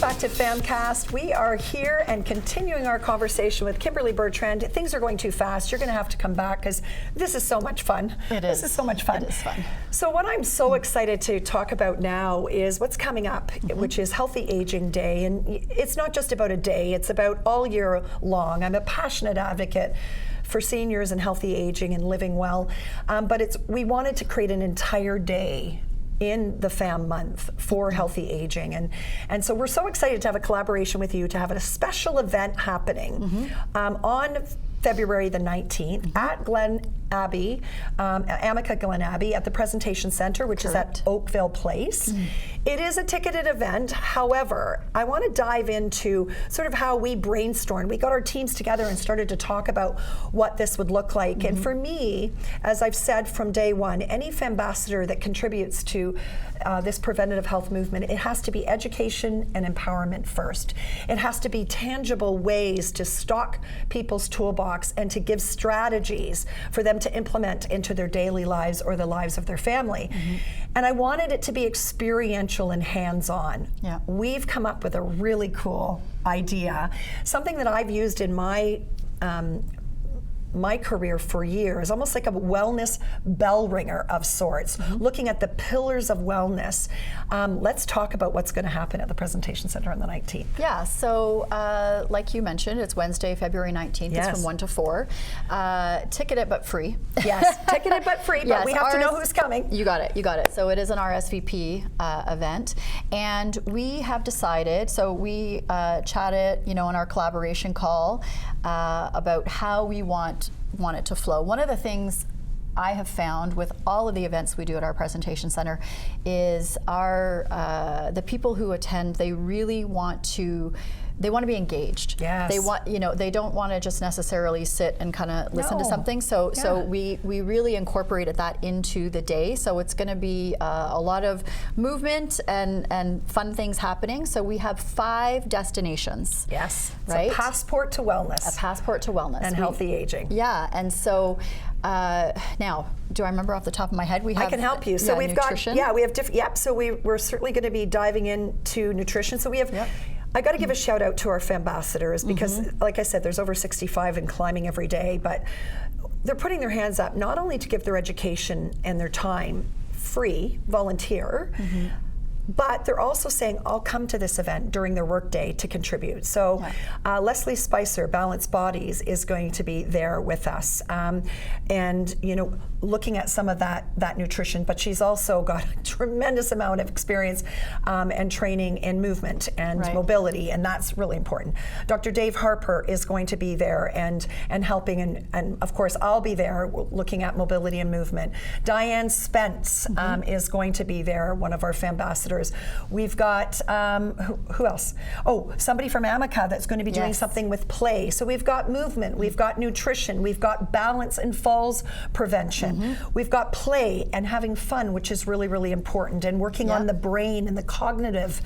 back to PHAMCAST. We are here and continuing our conversation with Kimberly Bertrand. Things are going too fast. You're going to have to come back because this is so much fun. It is. This is so much fun. It is fun. So what I'm so excited to talk about now is what's coming up, which is Healthy Aging Day. And it's not just about a day, it's about all year long. I'm a passionate advocate for seniors and healthy aging and living well. But we wanted to create an entire day in the FAM month for healthy aging. And so we're so excited to have a collaboration with you to have a special event happening on February the 19th at Glen Abbey, Amica Glen Abbey at the Presentation Center, which is at Oakville Place. It is a ticketed event. However, I want to dive into sort of how we brainstormed. We got our teams together and started to talk about what this would look like. And for me, as I've said from day one, any FAMbassador that contributes to this preventative health movement, it has to be education and empowerment first. It has to be tangible ways to stock people's toolbox and to give strategies for them to implement into their daily lives or the lives of their family. And I wanted it to be experiential and hands-on. Yeah. We've come up with a really cool idea, something that I've used in my career for years, almost like a wellness bell ringer of sorts, looking at the pillars of wellness. Let's talk about what's going to happen at the Presentation Center on the 19th. Yeah, so like you mentioned, it's Wednesday, February 19th. Yes. It's from 1 to 4. Ticketed but free. Yes, ticketed but free, but yes, we have to know who's coming. You got it, you got it. So it is an RSVP event. And we have decided, so we chatted, in our collaboration call about how we want it to flow. One of the things I have found with all of the events we do at our presentation center is the people who attend, they really want to be engaged. Yes. They want, they don't want to just necessarily sit and kind of listen to something. So we really incorporated that into the day. So it's going to be a lot of movement and fun things happening. So we have 5 destinations. Yes. Right? It's a passport to wellness. A passport to wellness. And healthy aging. Yeah. And so now, do I remember off the top of my head? I can help you. So we've nutrition. we have different. Yep. So we're certainly going to be diving into nutrition. So we have. Yep. I got to give a shout out to our FAMbassadors because, like I said, there's over 65 and climbing every day, but they're putting their hands up not only to give their education and their time free, volunteer, but they're also saying, I'll come to this event during their workday to contribute. So Leslie Spicer, Balanced Bodies, is going to be there with us. And, looking at some of that nutrition, but she's also got a tremendous amount of experience and training in movement and mobility, and that's really important. Dr. Dave Harper is going to be there and helping, and of course I'll be there looking at mobility and movement. Diane Spence is going to be there, one of our FAMbassadors. We've got, who else? Oh, somebody from Amica that's going to be doing something with play. So we've got movement, we've got nutrition, we've got balance and falls prevention. We've got play and having fun, which is really, really important, and working on the brain and the cognitive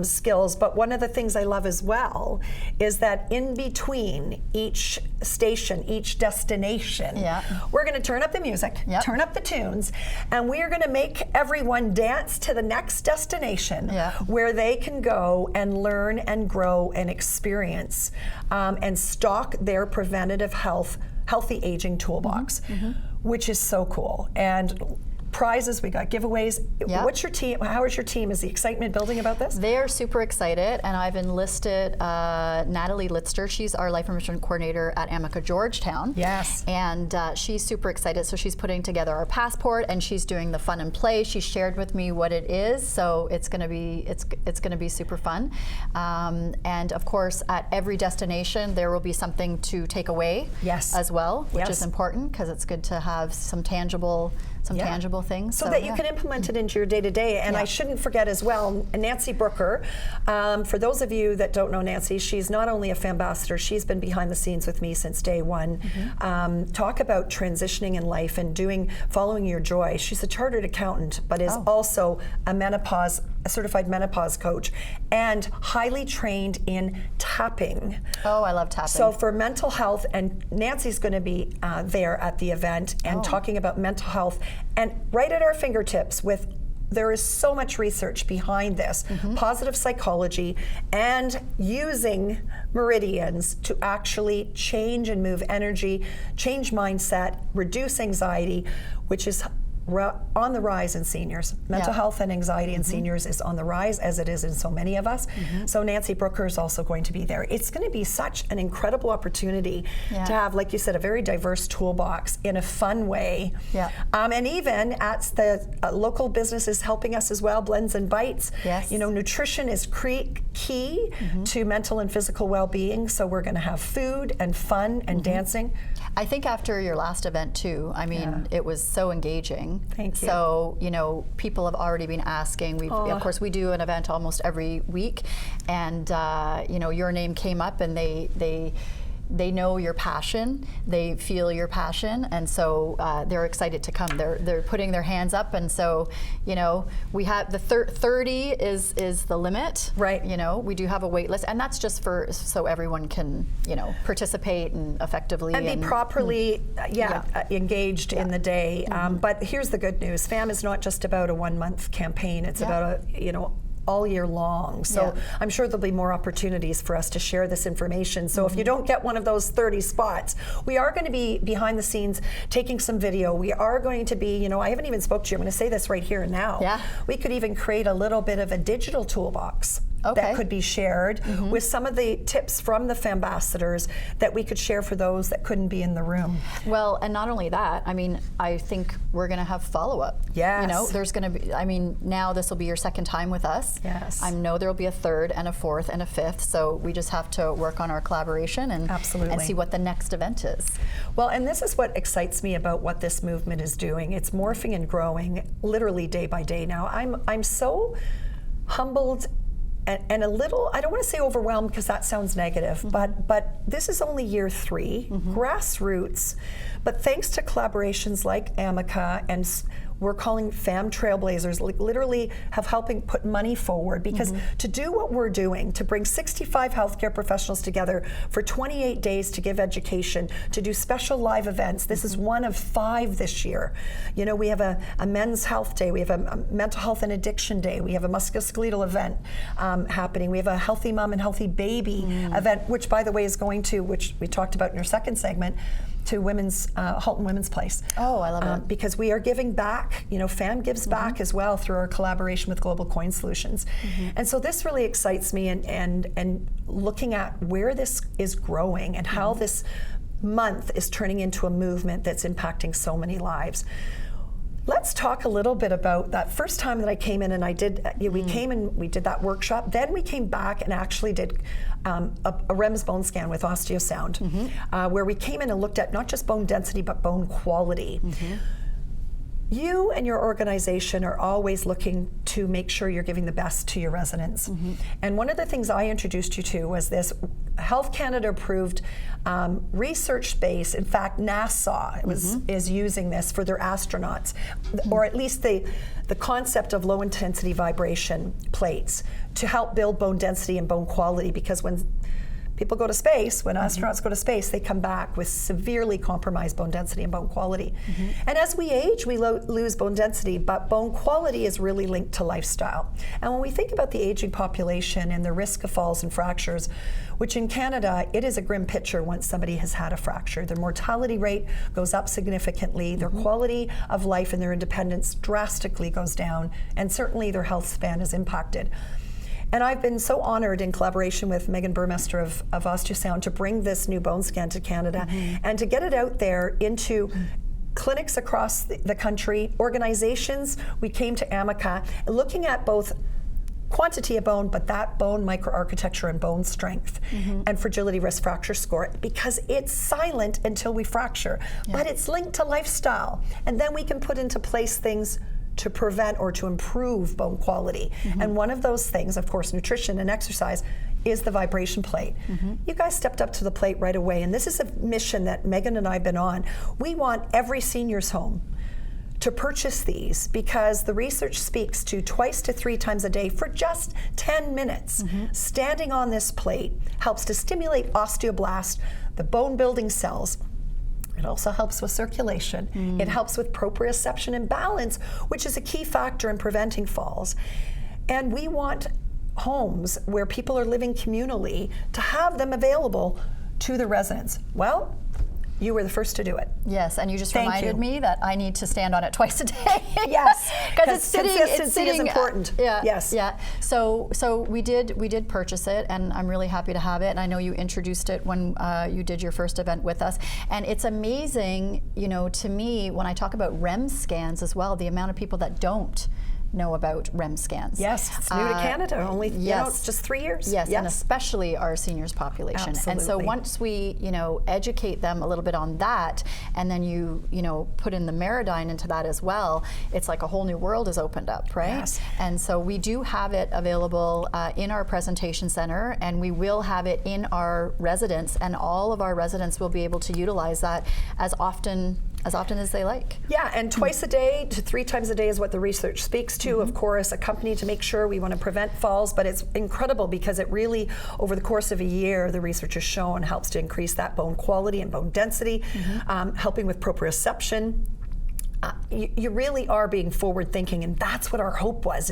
skills. But one of the things I love as well is that in between each station, each destination, we're going to turn up the music, turn up the tunes, and we are going to make everyone dance to the next destination where they can go and learn and grow and experience and stock their preventative healthy aging toolbox, which is so cool. And prizes, we got giveaways. What's your team? How is your team? Is the excitement building about this? They are super excited, and I've enlisted Natalie Litster. She's our life enrichment coordinator at Amica Georgetown. Yes. And she's super excited. So she's putting together our passport, and she's doing the fun and play. She shared with me what it is, so it's going to be super fun. And of course, at every destination, there will be something to take away as well, which is important because it's good to have some tangible things. So that you can implement it into your day-to-day. And I shouldn't forget as well, Nancy Brooker. For those of you that don't know Nancy, she's not only a FAMbassador, she's been behind the scenes with me since day one. Talk about transitioning in life and following your joy. She's a chartered accountant, but is also a certified menopause coach, and highly trained in tapping. Oh, I love tapping. So for mental health, and Nancy's going to be there at the event and talking about mental health, and right at our fingertips with there is so much research behind this, positive psychology, and using meridians to actually change and move energy, change mindset, reduce anxiety, which is on the rise in seniors. Mental health and anxiety in seniors is on the rise, as it is in so many of us. So Nancy Brooker is also going to be there. It's going to be such an incredible opportunity to have, like you said, a very diverse toolbox in a fun way. And even at the local businesses helping us as well, Blends and Bites. You know, nutrition is key to mental and physical well-being. So we're going to have food and fun and dancing. I think after your last event too, I mean, it was so engaging. Thank you. So, you know, people have already been asking. Of course, we do an event almost every week, and you know, your name came up, and they know your passion, they feel your passion, and so they're excited to come. They're putting their hands up, and so, you know, we have the 30 is the limit. Right. You know, we do have a wait list, and that's just so everyone can, you know, participate and effectively and be properly engaged in the day. But here's the good news: FAM is not just about a 1-month campaign. It's about all year long. So I'm sure there'll be more opportunities for us to share this information. So if you don't get one of those 30 spots, we are going to be behind the scenes taking some video. We are going to be, you know, I haven't even spoke to you. I'm going to say this right here and now. We could even create a little bit of a digital toolbox that could be shared with some of the tips from the FAMbassadors that we could share for those that couldn't be in the room. Well, and not only that, I mean, I think we're going to have follow-up. You know, there's going to be, I mean, now this will be your second time with us. I know there will be a third and a fourth and a fifth, so we just have to work on our collaboration and see what the next event is. Well, and this is what excites me about what this movement is doing. It's morphing and growing literally day by day now. I'm so humbled and a little, I don't want to say overwhelmed because that sounds negative, but this is only year 3, grassroots, but thanks to collaborations like Amica, and we're calling FAM Trailblazers, literally have helping put money forward, because to do what we're doing, to bring 65 healthcare professionals together for 28 days to give education, to do special live events. This is one of 5 this year. You know, we have a men's health day, we have a mental health and addiction day, we have a musculoskeletal event happening, we have a healthy mom and healthy baby event, which by the way is going to, which we talked about in your second segment, to Halton Women's Place. Oh, I love it. Because we are giving back. You know, FAM gives back as well through our collaboration with Global Coin Solutions. And so this really excites me, and looking at where this is growing and how this month is turning into a movement that's impacting so many lives. Let's talk a little bit about that first time that I came in, and I did. We came and we did that workshop. Then we came back and actually did a REMS bone scan with OsteoSound, where we came in and looked at not just bone density but bone quality. You and your organization are always looking to make sure you're giving the best to your residents. And one of the things I introduced you to was this Health Canada approved research space. In fact, NASA is using this for their astronauts, or at least the concept of low intensity vibration plates to help build bone density and bone quality, because when people go to space, when astronauts go to space, they come back with severely compromised bone density and bone quality. And as we age, we lose bone density, but bone quality is really linked to lifestyle. And when we think about the aging population and the risk of falls and fractures, which in Canada, it is a grim picture once somebody has had a fracture. Their mortality rate goes up significantly, their quality of life and their independence drastically goes down, and certainly their health span is impacted. And I've been so honored in collaboration with Megan Burmester of OsteoSound to bring this new bone scan to Canada and to get it out there into clinics across the country, organizations. We came to Amica looking at both quantity of bone, but that bone microarchitecture and bone strength and fragility risk fracture score, because it's silent until we fracture, but it's linked to lifestyle. And then we can put into place things to prevent or to improve bone quality. And one of those things, of course, nutrition and exercise, is the vibration plate. You guys stepped up to the plate right away, and this is a mission that Megan and I have been on. We want every senior's home to purchase these, because the research speaks to 2 to 3 times a day for just 10 minutes. Standing on this plate helps to stimulate osteoblast, the bone building cells, It also helps with circulation. It helps with proprioception and balance, which is a key factor in preventing falls. And we want homes where people are living communally to have them available to the residents. Well, you were the first to do it. Yes, and you just Thank reminded you. me that I need to stand on it twice a day. Yes, because consistency is important. Yeah, Yes. yeah. So we did purchase it, and I'm really happy to have it. And I know you introduced it when you did your first event with us. And it's amazing, to me when I talk about REM scans as well, the amount of people that don't know about REM scans. Yes, it's new to Canada. Only, it's just 3 years. Yes, and especially our seniors population. Absolutely. And so once we, educate them a little bit on that, and then you put in the Meridyne into that as well, it's like a whole new world has opened up, right? Yes. And so we do have it available in our presentation center, and we will have it in our residents, and all of our residents will be able to utilize that as often as they like. Yeah, and twice a day to 3 times a day is what the research speaks to, of course, a company to make sure we want to prevent falls, but it's incredible because it really, over the course of a year, the research has shown helps to increase that bone quality and bone density, helping with proprioception. You really are being forward thinking, and that's what our hope was,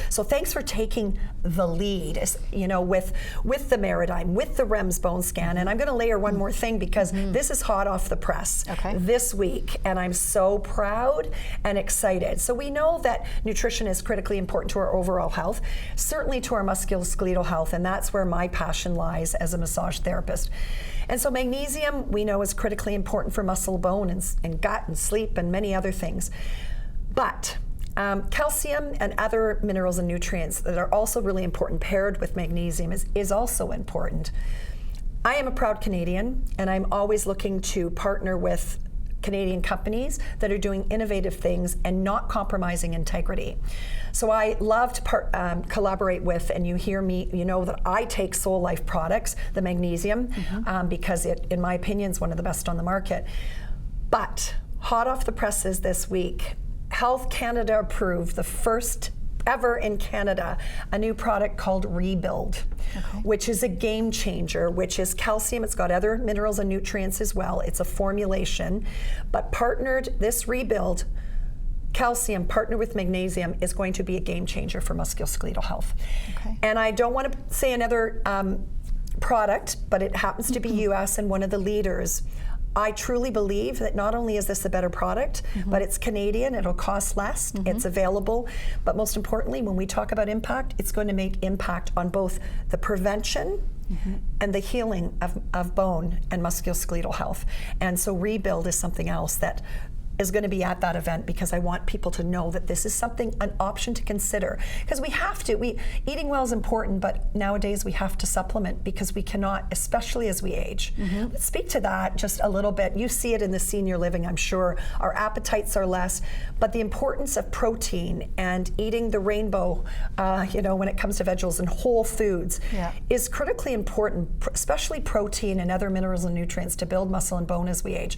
so thanks for taking the lead, with the Meridyne, with the REMS bone scan. And I'm going to layer one more thing, because this is hot off the press this week, and I'm so proud and excited. So we know that nutrition is critically important to our overall health, certainly to our musculoskeletal health, and that's where my passion lies as a massage therapist. And so magnesium, we know, is critically important for muscle, bone, and gut, and sleep, and many other things. But calcium and other minerals and nutrients that are also really important paired with magnesium is also important. I am a proud Canadian, and I'm always looking to partner with Canadian companies that are doing innovative things and not compromising integrity. So I love to collaborate with, and you hear me, you know that I take Soul Life products, the magnesium, because it, in my opinion, is one of the best on the market. But hot off the presses this week, Health Canada approved the first ever in Canada a new product called Rebuild, which is a game changer, which is calcium. It's got other minerals and nutrients as well. It's a formulation, but this Rebuild calcium partnered with magnesium is going to be a game changer for musculoskeletal health. And I don't want to say another product, but it happens to be US and one of the leaders. I truly believe that not only is this a better product, but it's Canadian, it'll cost less, it's available, but most importantly, when we talk about impact, it's going to make impact on both the prevention and the healing of bone and musculoskeletal health. And so Rebuild is something else that is going to be at that event, because I want people to know that this is an option to consider. Because we have to. Eating well is important, but nowadays we have to supplement because we cannot, especially as we age. Let's speak to that just a little bit. You see it in the senior living, I'm sure. Our appetites are less, but the importance of protein and eating the rainbow, when it comes to vegetables and whole foods, is critically important, especially protein and other minerals and nutrients to build muscle and bone as we age.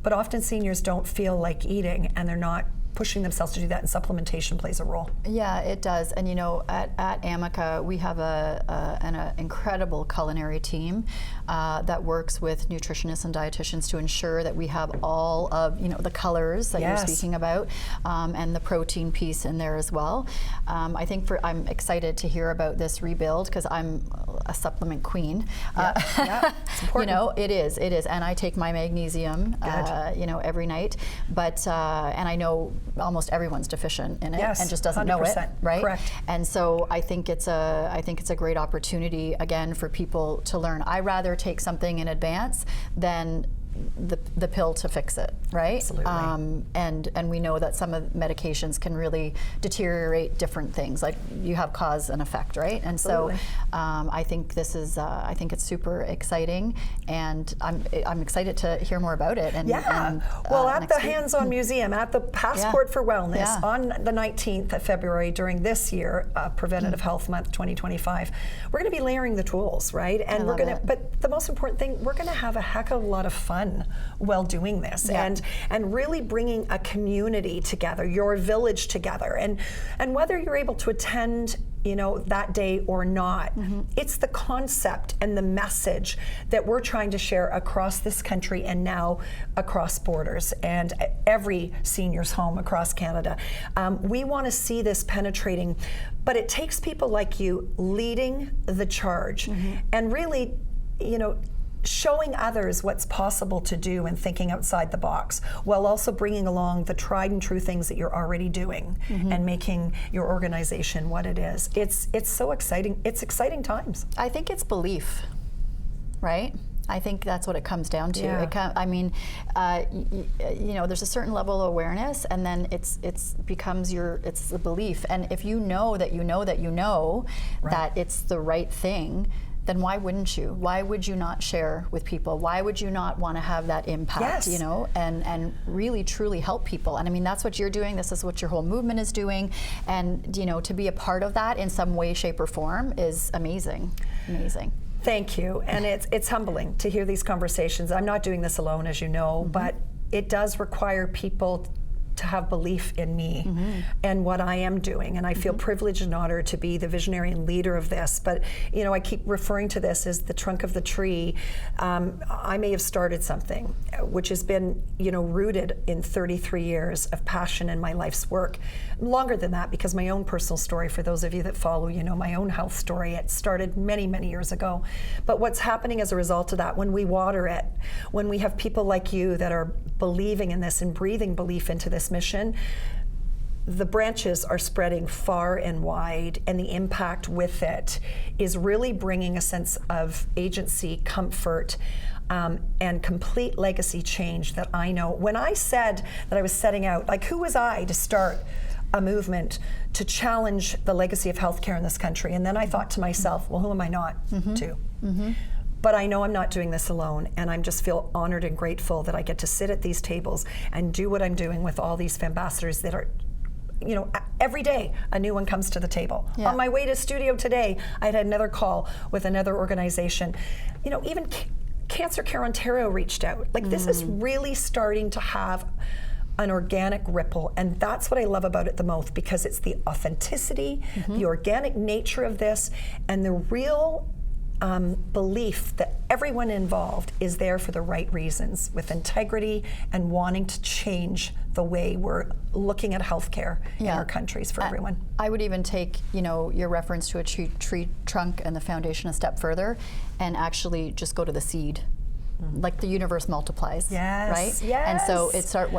But often seniors don't feel like eating, and they're not pushing themselves to do that, and supplementation plays a role. Yeah, it does. And at Amica, we have an incredible culinary team that works with nutritionists and dietitians to ensure that we have all of the colors that you're speaking about, and the protein piece in there as well. I'm excited to hear about this Rebuild, because I'm a supplement queen. It's important. It is, and I take my magnesium, every night. But and I know almost everyone's deficient in it, and just doesn't know it, right? Correct. And so I think it's a great opportunity again for people to learn. I rather take something in advance than the pill to fix it, right? Absolutely. And we know that some of medications can really deteriorate different things. Like you have cause and effect, right? And so I think this is I think it's super exciting, and I'm excited to hear more about it. And well, at the Hands-On Museum, at the Passport for Wellness on the 19th of February during this year, Preventative Health Month 2025, we're going to be layering the tools, right? And we're going to. But the most important thing, we're going to have a heck of a lot of fun while doing this, and really bringing a community together, your village together, and whether you're able to attend that day or not. It's the concept and the message that we're trying to share across this country and now across borders and every senior's home across Canada. We want to see this penetrating, but it takes people like you leading the charge and really, showing others what's possible to do and thinking outside the box, while also bringing along the tried and true things that you're already doing and making your organization what it is. It's so exciting. It's exciting times. I think it's belief, right? I think that's what it comes down to. Yeah. There's a certain level of awareness, and then it's the belief. And if you know that you know that you know that it's the right thing, then why wouldn't you? Why would you not share with people? Why would you not want to have that impact, Yes. and really truly help people? And I mean, that's what you're doing. This is what your whole movement is doing. And, to be a part of that in some way, shape, or form is amazing. Amazing. Thank you. And it's humbling to hear these conversations. I'm not doing this alone, as you know, but it does require people to have belief in me and what I am doing. And I feel privileged and honored to be the visionary and leader of this. But, I keep referring to this as the trunk of the tree. I may have started something which has been, rooted in 33 years of passion in my life's work. Longer than that, because my own personal story, for those of you that follow, my own health story, it started many, many years ago. But what's happening as a result of that, when we water it, when we have people like you that are believing in this and breathing belief into this mission, the branches are spreading far and wide, and the impact with it is really bringing a sense of agency, comfort, and complete legacy change that I know. When I said that I was setting out, who was I to start a movement to challenge the legacy of healthcare in this country? And then I thought to myself, well, who am I not to? But I know I'm not doing this alone, and I just feel honored and grateful that I get to sit at these tables and do what I'm doing with all these ambassadors that are, every day a new one comes to the table. Yeah. On my way to studio today, I had another call with another organization. Even Cancer Care Ontario reached out. This is really starting to have an organic ripple, and that's what I love about it the most, because it's the authenticity, the organic nature of this, and the real belief that everyone involved is there for the right reasons, with integrity and wanting to change the way we're looking at healthcare in our countries for everyone. I would even take, your reference to a tree trunk and the foundation a step further, and actually just go to the seed. Like the universe multiplies, right? Yes. And so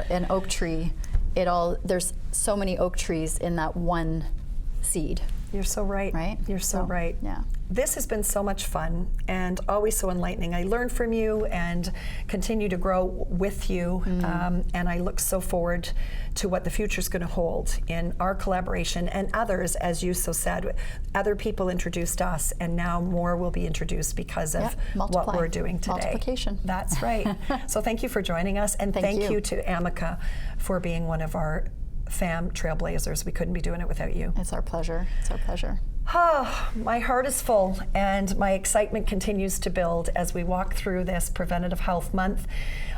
an oak tree. There's so many oak trees in that one seed. You're so right. Right? You're so right. Yeah. This has been so much fun and always so enlightening. I learn from you and continue to grow with you, and I look so forward to what the future's going to hold in our collaboration and others, as you so said. Other people introduced us, and now more will be introduced because of what we're doing today. Multiplication. That's right. So thank you for joining us, and thank you to Amica for being one of our FAM trailblazers. We couldn't be doing it without you. It's our pleasure. It's our pleasure. My heart is full, and my excitement continues to build as we walk through this Preventative Health Month.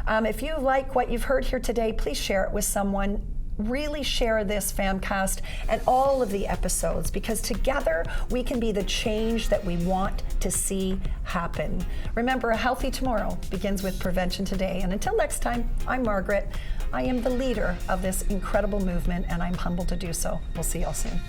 If you like what you've heard here today, please share it with someone. Really share this FAMcast and all of the episodes, because together we can be the change that we want to see happen. Remember, a healthy tomorrow begins with prevention today. And until next time, I'm Margaret. I am the leader of this incredible movement, and I'm humbled to do so. We'll see y'all soon.